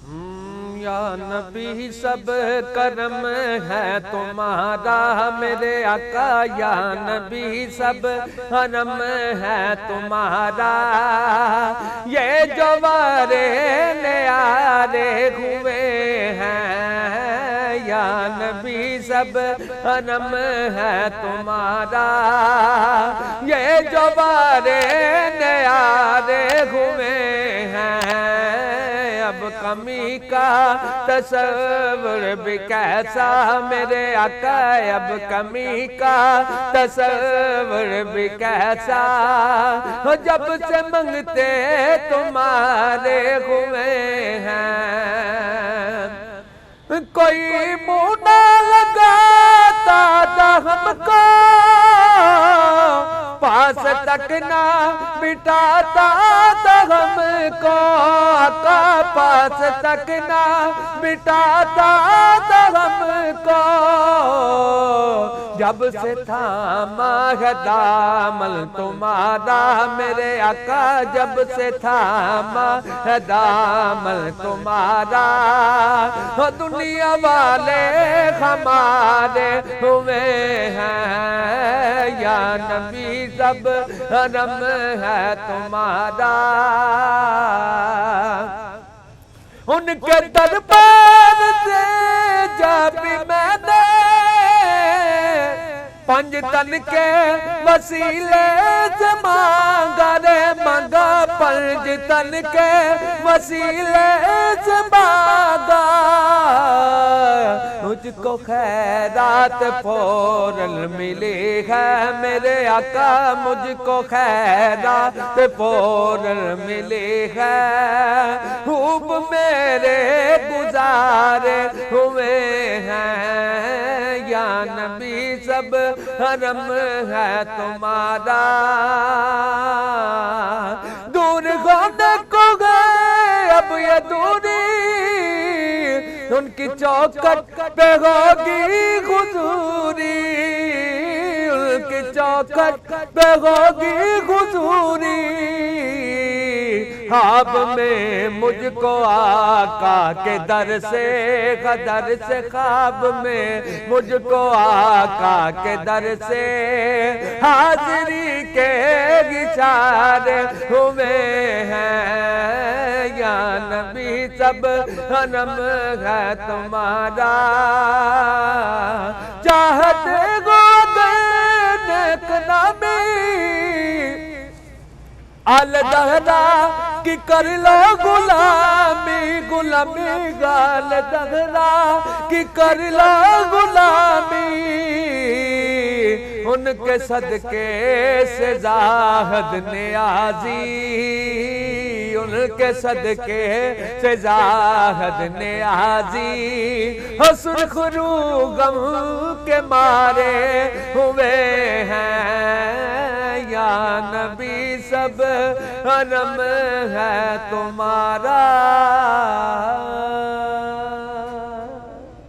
یا نبی سب کرم ہے تمہارا میرے آقا، یا نبی سب کرم ہے تمہارا، یہ جو وارے نیارے ہوئے ہیں، یا نبی سب کرم ہے تمہارا، یہ جو وارے نیارے ہوئے ہیں، اب کمی کا تصور بھی کیسا میرے آقا، اب کمی کا تصور بھی کیسا، جب سے منگتے تمہارے ہوئے ہیں، کوئی منہ نہ لگاتا تھا ہم کو، پاس تک نہ بٹھاتا تھا ہم کو، آقا پاس تک نہ بٹھاتا تھا ہم کو، جب سے تھاما ہے دامن تمہارا میرے آقا، جب سے تھاما ہے دامن تمہارا، دنیا والے ہمارے ہوئے ہیں، یا نبی سب کرم ہے تمہارا، ان کے دربار سے جب میں نے پنج تن کے وسیلے سے مانگا رے، مانگا پنج تن کے وسیلے سے مانگا، مجھ کو خیرات فوراً ملی ہے میرے آقا، مجھ کو خیرات فوراً ملی ہے، خوب میرے گزارے ہوئے ہیں، یا نبی سب کرم ہے تمہارا، دور ہونے کو گئے اب یہ دوری، ان کی چوکھٹ پہ ہوگی حضوری، ان کی چوکھٹ پہ ہوگی حضوری، خواب میں مجھ کو آقا کے در سے خواب میں مجھ کو آقا کے در سے حاضری کے اشارے ہوئے ہیں، یا نبی سب کرم ہے تمہارا، چاہتے ہو نیک نامی آل دہرا کی کر لو غلامی، غلامی گال دہرا کی کر لو غلامی، ان کے صدقے سے زاہد نیازی، ان کے صدقے سے زاہد نیازی، سرخ رو غم کے مارے ہوئے ہیں، یا نبی سب کرم ہے تمہارا۔